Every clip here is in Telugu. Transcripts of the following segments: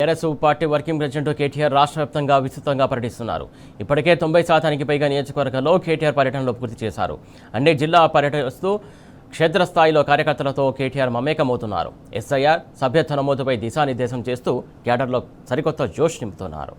TRS party working president KTR రాష్ట్ర వ్యాప్తంగా విస్తృతంగా పర్యటిస్తున్నారు. ఇప్పటికే 90% పైగా నియోజకవర్గాల్లో కేటీఆర్ పర్యటనలు పూర్తి చేశారు. అన్ని జిల్లా పర్యటిస్తూ క్షేత్రస్థాయిలో కార్యకర్తలతో కేటీఆర్ మమేకమవుతున్నారు. ఎస్ఐఆర్ సభ్యత్వ నమోదుపై దిశానిర్దేశం చేస్తూ క్యాడర్లో సరికొత్త జోష్ నింపుతున్నారు.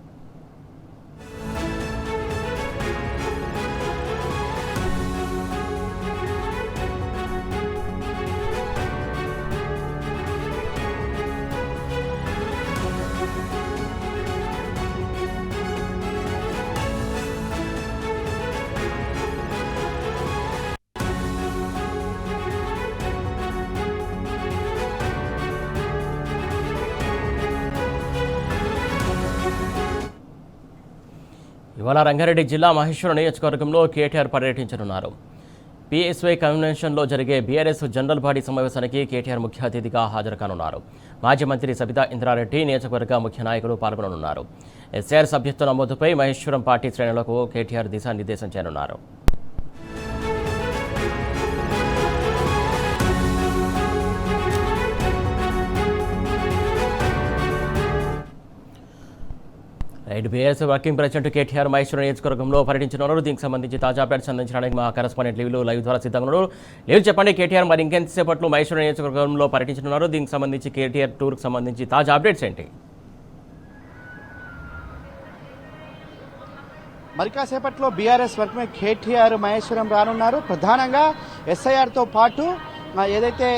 ఇవాళ రంగారెడ్డి జిల్లా మహేశ్వరం నియోజకవర్గంలో కేటీఆర్ పర్యటించనున్నారు. పిఎస్వై కన్వెన్షన్లో జరిగే బీఆర్ఎస్ జనరల్ బాడీ సమావేశానికి కేటీఆర్ ముఖ్య అతిథిగా హాజరు కానున్నారు. మాజీ మంత్రి సబితా ఇంద్రారెడ్డి నియోజకవర్గ ముఖ్య నాయకులు పాల్గొననున్నారు. ఎస్ఐఆర్ సభ్యత్వ నమోదుపై మహేశ్వరం పార్టీ శ్రేణులకు కేటీఆర్ దిశానిర్దేశం చేయనున్నారు. BRS working president KTR Maheshwaram నియోజకవర్గంలో పర్యటించనున్నారు. దీనికి సంబంధించి తాజా అప్డేట్స్ అందించడానికి మా కరెస్పాండెంట్ లైవ్ ద్వారా సిద్ధంగా ఉన్నారు. లేవు చెప్పండి కేటీఆర్, మరి ఇంకెంతసేపట్లో మహేశ్వరం నియోజకవర్గంలో పర్యటించనున్నారు? దీనికి సంబంధించి కేటీఆర్ టూర్కి సంబంధించి తాజా అప్డేట్స్ ఏంటి? మరి కాసేపట్లో బీఆర్ఎస్ వర్కింగ్ కేటీఆర్ మహేశ్వరం రానున్నారు. ప్రధానంగా ఎస్ఐఆర్తో పాటు ఏదైతే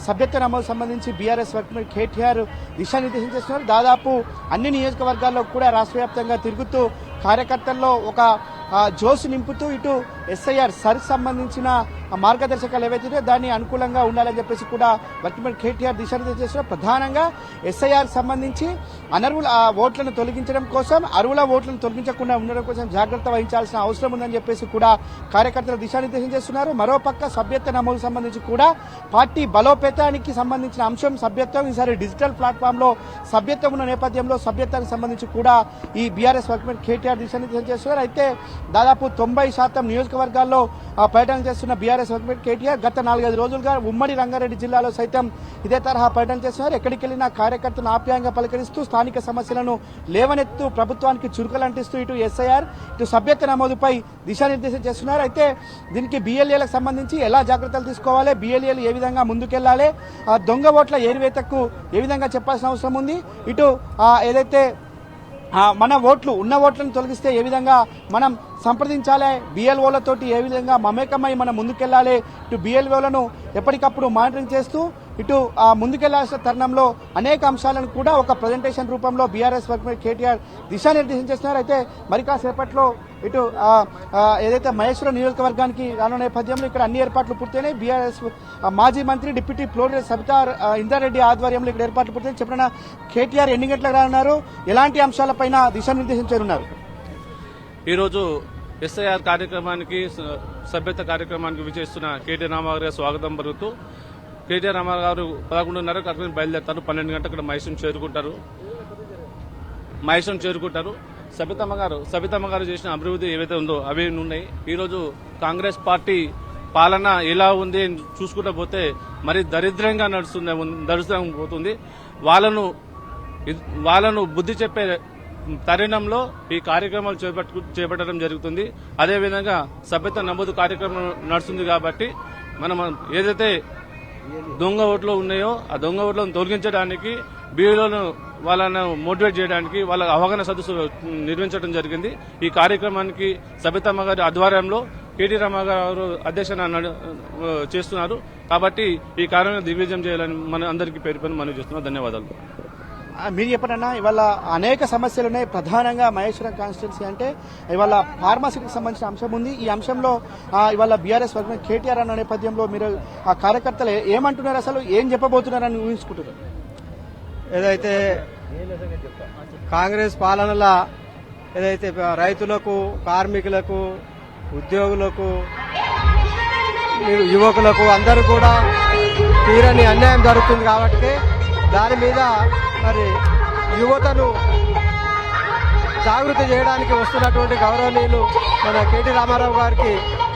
సభ్యత్వ నమోదు సంబంధించి బీఆర్ఎస్ వర్కింగ్ కేటీఆర్ దిశానిర్దేశం చేస్తున్నారు. దాదాపు అన్ని నియోజకవర్గాల్లో కూడా రాష్ట్ర వ్యాప్తంగా తిరుగుతూ కార్యకర్తల్లో ఒక జోసు నింపుతూ ఇటు ఎస్ఐఆర్ సర్కి సంబంధించిన మార్గదర్శకాలు ఏవైతే దాన్ని అనుకూలంగా ఉండాలని చెప్పేసి కూడా వర్కింగ్ కేటీఆర్ దిశానిర్దేశం చేస్తున్నారు. ప్రధానంగా ఎస్ఐఆర్ సంబంధించి అనర్హుల ఓట్లను తొలగించడం కోసం, అర్హుల ఓట్లను తొలగించకుండా ఉండడం కోసం జాగ్రత్త వహించాల్సిన అవసరం ఉందని చెప్పేసి కూడా కార్యకర్తలు దిశానిర్దేశం చేస్తున్నారు. మరోపక్క సభ్యత్వ నమోదు సంబంధించి కూడా పార్టీ బలోపేతానికి సంబంధించిన అంశం సభ్యత్వం. ఈసారి డిజిటల్ ప్లాట్ఫామ్ లో సభ్యత్వం ఉన్న నేపథ్యంలో సభ్యత్వానికి సంబంధించి కూడా ఈ బీఆర్ఎస్ వర్కింగ్ కేటీఆర్ దిశానిర్దేశం చేస్తున్నారు. అయితే దాదాపు 90% నియోజకవర్గాల్లో పర్యటన చేస్తున్న బీఆర్ఎస్ వర్కింగ్ కేటీఆర్ గత 4-5 రోజులుగా ఉమ్మడి రంగారెడ్డి జిల్లాలో సైతం ఇదే తరహా పర్యటన చేస్తున్నారు. ఎక్కడికి వెళ్లినా కార్యకర్తలను ఆప్యాయంగా పలకరిస్తూ స్థానిక సమస్యలను లేవనెత్తు ప్రభుత్వానికి చురుకలంటిస్తూ ఇటు ఎస్ఐఆర్ ఇటు సభ్యత్వ నమోదుపై దిశానిర్దేశం చేస్తున్నారు. అయితే దీనికి బిఎల్ఏలకు సంబంధించి ఎలా జాగ్రత్తలు తీసుకోవాలి, బిఎల్ఏలు ఏ విధంగా ముందుకెళ్లాలి, దొంగ ఓట్ల ఏరివేతకు ఏ విధంగా చెప్పాల్సిన అవసరం ఉంది, ఇటు ఏదైతే మన ఓట్లు ఉన్న ఓట్లను తొలగిస్తే ఏ విధంగా మనం సంప్రదించాలి, బిఎల్ఓలతోటి ఏ విధంగా మమేకమై మనం ముందుకెళ్లాలి, ఇటు బిఎల్ఓలను ఎప్పటికప్పుడు మానిటరింగ్ చేస్తూ ఇటు ముందుకెళ్లాల్సిన తరుణంలో అనేక అంశాలను కూడా ఒక ప్రజెంటేషన్ రూపంలో బీఆర్ఎస్ వర్కింగ్ కేటీఆర్ దిశానిర్దేశం చేస్తున్నారు. అయితే మరి కాసేపట్లో ఇటు ఏదైతే మహేశ్వరం నియోజకవర్గానికి రానున్న నేపథ్యంలో ఇక్కడ అన్ని ఏర్పాట్లు పూర్తయినాయి. బీఆర్ఎస్ మాజీ మంత్రి డిప్యూటీ ఫ్లోర్ సబితా ఇంద్రారెడ్డి ఆధ్వర్యంలో ఇక్కడ ఏర్పాట్లు పూర్తయినాయి. చెప్పిన కేటీఆర్ ఎన్ని గంటలకు రానున్నారు, ఎలాంటి అంశాలపైన దిశానిర్దేశం చేయనున్నారు? ఈరోజు ఎస్ఐఆర్ కార్యక్రమానికి సభ్యత కార్యక్రమానికి విచేస్తున్న కేటీఆర్ రామారావు గారి స్వాగతం పలుకుతూ కేటీఆర్ రామారావు గారు 11:30 అక్కడ బయలుదేరుతారు. 12 గంటలకు ఇక్కడ మహేశ్వరం చేరుకుంటారు. సబితమ్మ గారు చేసిన అభివృద్ధి ఏవైతే ఉందో అవి ఉన్నాయి. ఈరోజు కాంగ్రెస్ పార్టీ పాలన ఎలా ఉంది చూసుకుంటూ పోతే మరి దరిద్రంగా నడుస్తుంది. వాళ్ళను బుద్ధి చెప్పే తరుణంలో ఈ కార్యక్రమాలు చేపట్టడం జరుగుతుంది. అదేవిధంగా సభ్యత్వ నమోదు కార్యక్రమం నడుస్తుంది కాబట్టి మనం ఏదైతే దొంగ ఓట్లు ఉన్నాయో ఆ దొంగ ఓట్లను తొలగించడానికి బీఈలను వాళ్ళను మోటివేట్ చేయడానికి వాళ్ళ అవగాహన సదస్సు నిర్వహించడం జరిగింది. ఈ కార్యక్రమానికి సబితమ్మ గారి ఆధ్వర్యంలో కేటీ రామారావు గారు అధ్యక్షత చేస్తున్నారు. కాబట్టి ఈ కార్యక్రమం దిగ్విజయం చేయాలని మన అందరికీ పేరు పని మనవి చేస్తున్నాం. ధన్యవాదాలు. మీరు చెప్పనన్నా ఇవాళ అనేక సమస్యలు ఉన్నాయి. ప్రధానంగా మహేశ్వరం కాన్స్టిట్యున్సీ అంటే ఇవాళ ఫార్మసీకి సంబంధించిన అంశం ఉంది. ఈ అంశంలో ఇవాళ బీఆర్ఎస్ వర్కింగ్ కేటీఆర్ అన్న నేపథ్యంలో మీరు ఆ కార్యకర్తలు ఏమంటున్నారు, అసలు ఏం చెప్పబోతున్నారని ఊహించుకుంటున్నారు? ఏదైతే కాంగ్రెస్ పాలనలో ఏదైతే రైతులకు, కార్మికులకు, ఉద్యోగులకు, యువకులకు అందరూ కూడా తీరని అన్యాయం జరుగుతుంది. కాబట్టి దాని మీద మరి యువతను జాగృతి చేయడానికి వస్తున్నటువంటి గౌరవనీయులు మన కేటీ రామారావు గారికి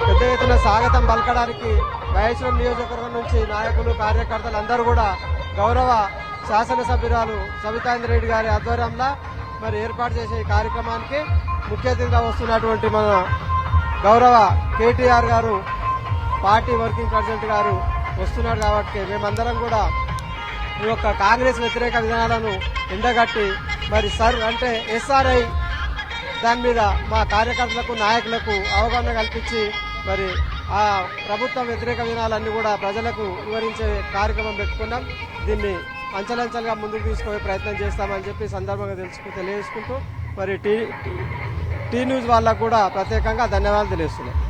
పెద్ద ఎత్తున స్వాగతం పలకడానికి మహేశ్వరం నియోజకవర్గం నుంచి నాయకులు, కార్యకర్తలు అందరూ కూడా గౌరవ శాసనసభ్యురాలు సబితాంద్ర రెడ్డి గారి ఆధ్వర్యంలో మరి ఏర్పాటు చేసే ఈ కార్యక్రమానికి ముఖ్య అతిథిగా వస్తున్నటువంటి మన గౌరవ కేటీఆర్ గారు పార్టీ వర్కింగ్ ప్రెసిడెంట్ గారు వస్తున్నారు కాబట్టి మేమందరం కూడా ఈ యొక్క కాంగ్రెస్ వ్యతిరేక విధానాలను ఎండగట్టి మరి అంటే ఎస్ఆర్ఐ దాని మీద మా కార్యకర్తలకు నాయకులకు అవగాహన కల్పించి మరి ఆ ప్రభుత్వ వ్యతిరేక విధానాలన్నీ కూడా ప్రజలకు వివరించే కార్యక్రమం పెట్టుకున్నాం. దీన్ని అంచెలంచెలుగా ముందుకు తీసుకునే ప్రయత్నం చేస్తామని చెప్పి సందర్భంగా తెలియజేసుకుంటూ మరి టీ న్యూస్ వాళ్ళకు కూడా ప్రత్యేకంగా ధన్యవాదాలు తెలియజేస్తున్నాం.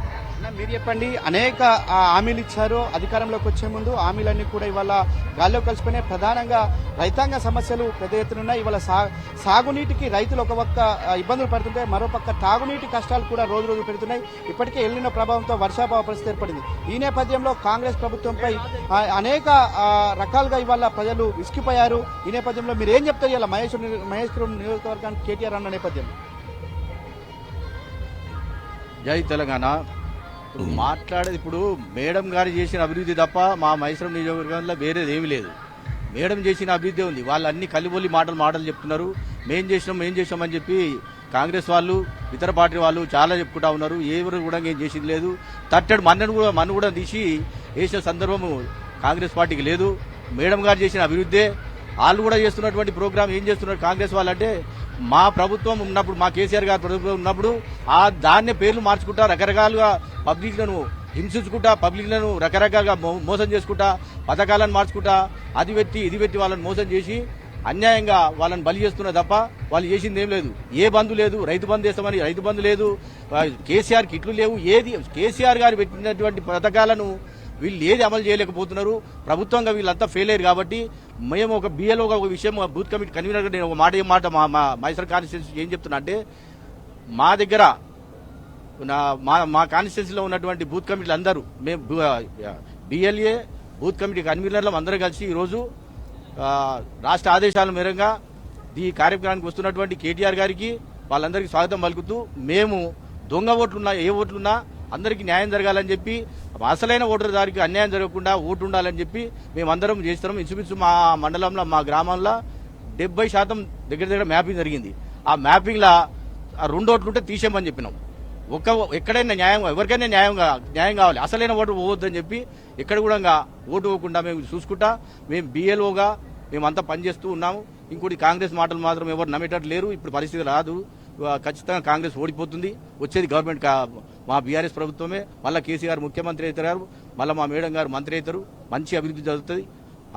మీరు చెప్పండి, అనేక హామీలు ఇచ్చారు అధికారంలోకి వచ్చే ముందు. హామీలన్నీ కూడా ఇవాళ గాల్లో కలిసిపోయినాయి. ప్రధానంగా రైతాంగ సమస్యలు పెద్ద ఎత్తున ఉన్నాయి. ఇవాళ సాగునీటికి రైతులు ఒక పక్క ఇబ్బందులు పడుతుంటే మరోపక్క తాగునీటి కష్టాలు కూడా రోజు రోజు పెడుతున్నాయి. ఇప్పటికే ఎల్లిన ప్రభావంతో వర్షాభావ పరిస్థితి ఏర్పడింది. ఈ నేపథ్యంలో కాంగ్రెస్ ప్రభుత్వంపై అనేక రకాలుగా ఇవాళ ప్రజలు విసిగిపోయారు. ఈ నేపథ్యంలో మీరు ఏం చెప్తారు ఇలా మహేశ్వరం నియోజకవర్గానికి కేటీఆర్ అన్న నేపథ్యంలో? జై తెలంగాణ. మాట్లాడేది ఇప్పుడు మేడం గారు చేసిన అభివృద్ధి తప్ప మా మహేశ్వరం నియోజకవర్గంలో వేరేది ఏమీ లేదు. మేడం చేసిన అభివృద్ధి ఉంది. వాళ్ళు అన్ని కలిబొల్లి మాటలు చెప్తున్నారు. మేం చేసినామని చెప్పి కాంగ్రెస్ వాళ్ళు ఇతర పార్టీ వాళ్ళు చాలా చెప్పుకుంటా ఉన్నారు. ఎవరు కూడా ఏం చేసింది లేదు. తట్టడు మన్ను కూడా తీసి వేసిన సందర్భము కాంగ్రెస్ పార్టీకి లేదు. మేడం గారు చేసిన అభివృద్ధే. వాళ్ళు కూడా చేస్తున్నటువంటి ప్రోగ్రాం ఏం చేస్తున్నారు కాంగ్రెస్ వాళ్ళంటే, మా ప్రభుత్వం ఉన్నప్పుడు, మా కేసీఆర్ గారి ప్రభుత్వం ఉన్నప్పుడు దాన్నే పేర్లు మార్చుకుంటా రకరకాలుగా పబ్లిక్లను హింసించుకుంటా, పబ్లిక్లను రకరకాలుగా మోసం చేసుకుంటా, పథకాలను మార్చుకుంటా, ఇది పెట్టి వాళ్ళని మోసం చేసి అన్యాయంగా వాళ్ళని బలి చేస్తున్నారు తప్ప వాళ్ళు చేసింది ఏం లేదు. ఏ బంధు లేదు. రైతు బంధు చేస్తామని రైతు బంధు లేదు. కేసీఆర్ కిట్లు లేవు. ఏది కేసీఆర్ గారు పెట్టినటువంటి పథకాలను వీళ్ళు ఏది అమలు చేయలేకపోతున్నారు. ప్రభుత్వంగా వీళ్ళంతా ఫెయిల్ అయ్యారు. కాబట్టి మేము ఒక బిఎల్ఓగా ఒక విషయం బూత్ కమిటీ కన్వీనర్గా నేను ఒక మాట మా మైసూర్ కాన్స్టిట్యూన్సీ ఏం చెప్తున్నా అంటే, మా దగ్గర మా కాన్స్టిట్యూన్సీలో ఉన్నటువంటి బూత్ కమిటీలు అందరూ మేము బిఎల్ఏ బూత్ కమిటీ కన్వీనర్లు అందరూ కలిసి ఈరోజు రాష్ట్ర ఆదేశాల మేరగా ఈ కార్యక్రమానికి వస్తున్నటువంటి కేటీఆర్ గారికి వాళ్ళందరికీ స్వాగతం పలుకుతూ, మేము దొంగ ఓట్లున్నా ఏ ఓట్లున్నా అందరికీ న్యాయం జరగాలని చెప్పి, అసలైన ఓటర్దారికి అన్యాయం జరగకుండా ఓటు ఉండాలని చెప్పి మేమందరం చేస్తున్నాం. ఇంచుమించు మా మండలంలో మా గ్రామంలో 70% దగ్గర మ్యాపింగ్ జరిగింది. ఆ మ్యాపింగ్లో 2 ఓట్లుంటే తీసేయమని చెప్పినాం. ఎక్కడైనా ఎవరికైనా న్యాయం కావాలి. అసలైన ఓటు పోవద్దని చెప్పి ఎక్కడ కూడా ఓటు పోకుండా మేము చూసుకుంటా మేము బిఎల్ఓగా మేమంతా పనిచేస్తూ ఉన్నాము. ఇంకోటి కాంగ్రెస్ మాటలు మాత్రం ఎవరు నమ్మేటట్టు లేరు. ఇప్పుడు పరిస్థితి రాదు. ఖచ్చితంగా కాంగ్రెస్ ఓడిపోతుంది. వచ్చేది గవర్నమెంట్ మా బీఆర్ఎస్ ప్రభుత్వమే. మళ్ళీ కేసీఆర్ ముఖ్యమంత్రి అవుతారు, మళ్ళీ మా మేడం గారు మంత్రి అవుతారు. మంచి అభివృద్ధి జరుగుతుంది.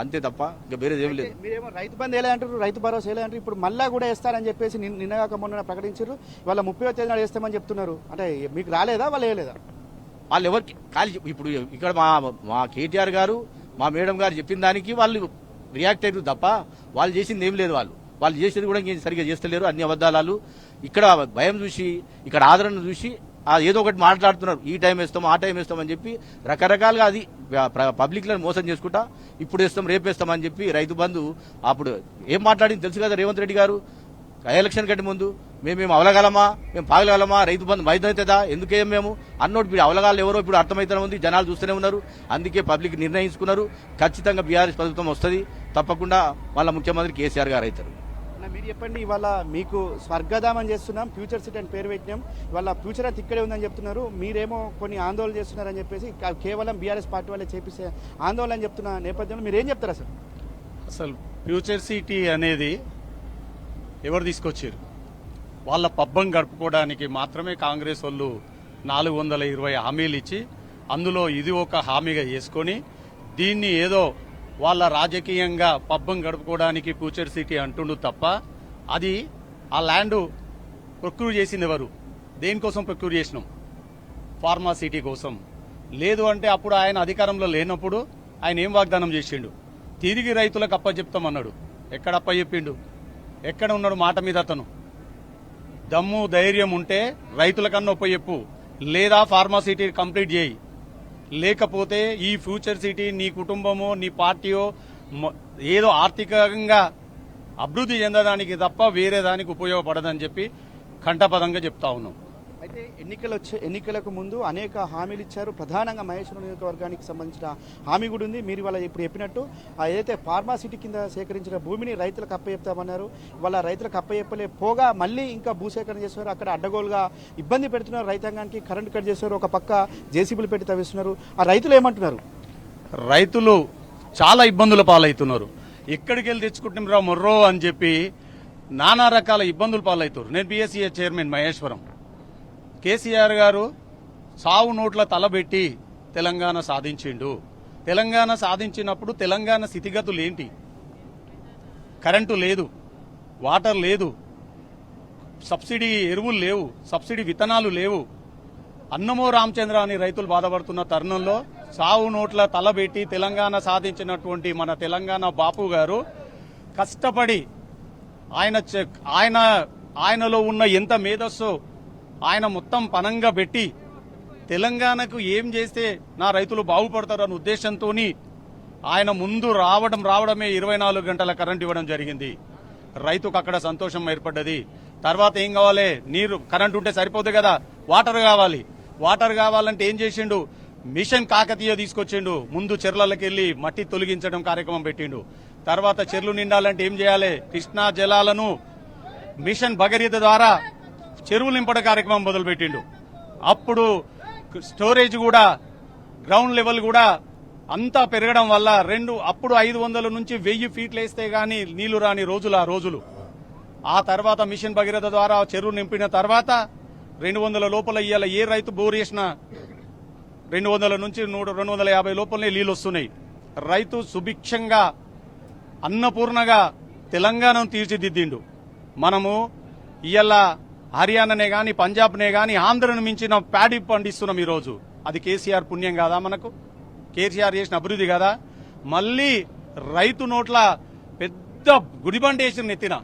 అంతే తప్ప ఇంకా వేరేది ఏం లేదు. మీరేమో రైతు బంధు ఎలా అంటారు, రైతు భరోసా ఎలా అంటారు. ఇప్పుడు మళ్ళా కూడా వేస్తారని చెప్పేసి నిన్నగాక మొన్న ప్రకటించారు. వాళ్ళ 30వ తేదీన వేస్తామని చెప్తున్నారు. అంటే మీకు రాలేదా, వాళ్ళు వేయలేదా? వాళ్ళు ఎవరికి ఇప్పుడు ఇక్కడ మా కేటీఆర్ గారు మా మేడం గారు చెప్పిన దానికి వాళ్ళు రియాక్ట్ అయ్యారు తప్ప వాళ్ళు చేసింది ఏం లేదు. వాళ్ళు చేసేది కూడా ఇంకేం సరిగ్గా చేస్తలేరు. అన్ని అబద్దాలు. ఇక్కడ భయం చూసి, ఇక్కడ ఆదరణ చూసి ఏదో ఒకటి మాట్లాడుతున్నారు. ఈ టైం వేస్తాం, ఆ టైం వేస్తాం అని చెప్పి రకరకాలుగా అది పబ్లిక్లను మోసం చేసుకుంటా ఇప్పుడు వేస్తాం, రేపు వేస్తాం అని చెప్పి రైతు బంధు అప్పుడు ఏం మాట్లాడింది తెలుసు కదా రేవంత్ రెడ్డి గారు ఎలక్షన్ కంటే ముందు. మేము అవలగలమా, మేము పాగలగలమా, రైతు బంధు మైదవుతుందా, ఎందుకేం మేము అన్నోటి. ఇప్పుడు అవలగాలు ఎవరో ఇప్పుడు అర్థమవుతూనే ఉంది. జనాలు చూస్తూనే ఉన్నారు. అందుకే పబ్లిక్ నిర్ణయించుకున్నారు. ఖచ్చితంగా బీఆర్ఎస్ ప్రభుత్వం వస్తుంది. తప్పకుండా వాళ్ళ ముఖ్యమంత్రి కేసీఆర్ గారు అవుతారు. మీరు చెప్పండి, ఇవాళ మీకు స్వర్గధామం చేస్తున్నాం, ఫ్యూచర్ సిటీ అని పేరు పెట్టినాం. ఇవాళ ఫ్యూచర్ అంతా ఇక్కడే ఉందని చెప్తున్నారు. మీరేమో కొన్ని ఆందోళన చేస్తున్నారని చెప్పేసి కేవలం బీఆర్ఎస్ పార్టీ వాళ్ళే చేపిస్తే ఆందోళన అని చెప్తున్న నేపథ్యంలో మీరు ఏం చెప్తారు? అసలు ఫ్యూచర్ సిటీ అనేది ఎవరు తీసుకొచ్చారు? వాళ్ళ పబ్బం గడుపుకోవడానికి మాత్రమే కాంగ్రెస్ వాళ్ళు 420 హామీలు ఇచ్చి అందులో ఇది ఒక హామీగా చేసుకొని దీన్ని ఏదో వాళ్ళ రాజకీయంగా పబ్బం గడుపుకోవడానికి ఫ్యూచర్ సిటీ అంటుండు తప్ప అది ఆ ల్యాండ్ ప్రొక్యూర్ చేసింది ఎవరు? దేనికోసం ప్రొక్యూర్ చేసినాం? ఫార్మా సిటీ కోసం. లేదు అంటే అప్పుడు ఆయన అధికారంలో లేనప్పుడు ఆయన ఏం వాగ్దానం చేసిండు? తిరిగి రైతులకు అప్పచెప్తామన్నాడు. ఎక్కడ అప్పచెప్పిండు? ఎక్కడ ఉన్నాడు మాట మీద అతను? దమ్ము ధైర్యం ఉంటే రైతులకన్నా ఒప్పచెప్పు, లేదా ఫార్మా సిటీ కంప్లీట్ చేయి. లేకపోతే ఈ ఫ్యూచర్ సిటీ నీ కుటుంబమో నీ పార్టీయో ఏదో ఆర్థికంగా అభివృద్ధి చెందడానికి తప్ప వేరే దానికి ఉపయోగపడదని చెప్పి కంఠపదంగా చెప్తా ఉన్నాం. అయితే ఎన్నికలకు ముందు అనేక హామీలు ఇచ్చారు. ప్రధానంగా మహేశ్వరం నియోజకవర్గానికి సంబంధించిన హామీ కూడా ఉంది. మీరు ఇవాళ ఇప్పుడు చెప్పినట్టు ఏదైతే ఫార్మాసిటీ కింద సేకరించిన భూమిని రైతులకు అప్పచెప్తామన్నారు. ఇవాళ రైతులకు అప్పచెప్పలే పోగా మళ్ళీ ఇంకా భూసేకరణ చేస్తున్నారు. అక్కడ అడ్డగోలుగా ఇబ్బంది పెడుతున్నారు రైతాంగానికి. కరెంట్ కట్ చేస్తున్నారు. ఒక పక్క జేసీబీలు పెట్టి తవ్విస్తున్నారు. ఆ రైతులు ఏమంటున్నారు? రైతులు చాలా ఇబ్బందుల పాలవుతున్నారు. ఎక్కడికి వెళ్ళి తెచ్చుకుంటున్నారా మొర్రో అని చెప్పి నానా రకాల ఇబ్బందులు పాలవుతారు. నేను బీఎస్సీఏ చైర్మన్ మహేశ్వరం. కేసీఆర్ గారు సావు నోట్ల తలబెట్టి తెలంగాణ సాధించిండు. తెలంగాణ సాధించినప్పుడు తెలంగాణ స్థితిగతులు ఏంటి? కరెంటు లేదు, వాటర్ లేదు, సబ్సిడీ ఎరువులు లేవు, సబ్సిడీ విత్తనాలు లేవు. అన్నమో రామచంద్ర అని రైతులు బాధపడుతున్న తరుణంలో సావు నోట్ల తలబెట్టి తెలంగాణ సాధించినటువంటి మన తెలంగాణ బాపు గారు కష్టపడి ఆయనలో ఉన్న ఎంత మేధస్సో ఆయన మొత్తం పనంగా పెట్టి తెలంగాణకు ఏం చేస్తే నా రైతులు బాగుపడతారన్న ఉద్దేశంతో ఆయన ముందు రావడమే 24 గంటల కరెంట్ ఇవ్వడం జరిగింది. రైతుకు అక్కడ సంతోషం ఏర్పడ్డది. తర్వాత ఏం కావాలి? నీరు, కరెంట్ ఉంటే సరిపోదు కదా, వాటర్ కావాలి. వాటర్ కావాలంటే ఏం చేసిండు? మిషన్ కాకతీయ తీసుకొచ్చిండు. ముందు చెర్లకి వెళ్లి మట్టి తొలగించడం కార్యక్రమం పెట్టిండు. తర్వాత చెర్లు నిండాలంటే ఏం చేయాలి? కృష్ణా జలాలను మిషన్ భగీరథ ద్వారా చెరువులు నింపడం కార్యక్రమం మొదలుపెట్టిండు. అప్పుడు స్టోరేజ్ కూడా, గ్రౌండ్ లెవెల్ కూడా అంతా పెరగడం వల్ల అప్పుడు 500 నుంచి 1000 ఫీట్లు వేస్తే గానీ నీళ్లు రాని రోజులు. ఆ తర్వాత మిషన్ భగీరథ ద్వారా చెరువు నింపిన తర్వాత 200 లోపల ఇయ్యాల ఏ రైతు బోర్ చేసినా 200 నుంచి 250 లోపలనే నీళ్లు వస్తున్నాయి. రైతు సుభిక్షంగా అన్నపూర్ణగా తెలంగాణను తీర్చిదిద్దిండు. మనము ఇయ్యాల హర్యానానే గాని, పంజాబ్నే గాని, ఆంధ్రను మించిన ప్యాడీ పండిస్తున్నాం ఈరోజు. అది కేసీఆర్ పుణ్యం కాదా? మనకు కేసీఆర్ చేసిన అభివృద్ధి కదా. మళ్ళీ రైతు నోట్ల పెద్ద గుడిబండేసిన నెత్తిన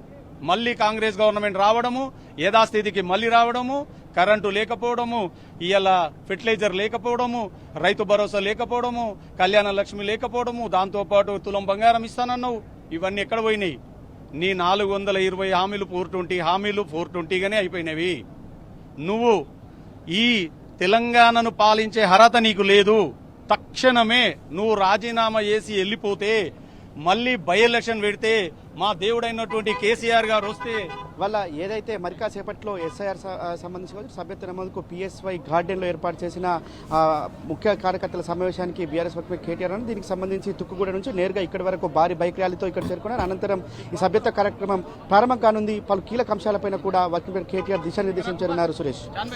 మళ్ళీ కాంగ్రెస్ గవర్నమెంట్ రావడము, యథాస్థితికి మళ్లీ రావడము, కరెంటు లేకపోవడము, ఇవాళ ఫెర్టిలైజర్ లేకపోవడము, రైతు భరోసా లేకపోవడము, కళ్యాణ లక్ష్మి లేకపోవడము, దాంతోపాటు తులం బంగారం ఇస్తానన్నావు. ఇవన్నీ ఎక్కడ పోయినాయి? నీ 420 హామీలు 420 హామీలు 420గానే అయిపోయినవి. నువ్వు ఈ తెలంగాణను పాలించే అర్హత నీకు లేదు. తక్షణమే నువ్వు రాజీనామా చేసి వెళ్లిపోతే, మళ్లీ బై ఎలక్షన్ పెడితే మా దేవుడైనటువంటి కేసీఆర్ గారు వస్తే వాళ్ళ ఏదైతే మరి కాసేపట్లో ఎస్ఐఆర్ సంబంధించి సభ్యత్వ నమోదుకు పిఎస్వై గార్డెన్లో ఏర్పాటు చేసిన ముఖ్య కార్యకర్తల సమావేశానికి బీఆర్ఎస్ వర్గ కేటీఆర్ అని దీనికి సంబంధించి తుక్కుగూడ నుంచి నేరుగా ఇక్కడి వరకు భారీ బైక్ ర్యాలీతో ఇక్కడ చేరుకున్నారు. అనంతరం ఈ సభ్యత్వ కార్యక్రమం ప్రారంభం కానుంది. పలు కీలక అంశాలపైన కూడా వర్కింగ్ కేటీఆర్ దిశానిర్దేశం చేరున్నారు. సురేష్.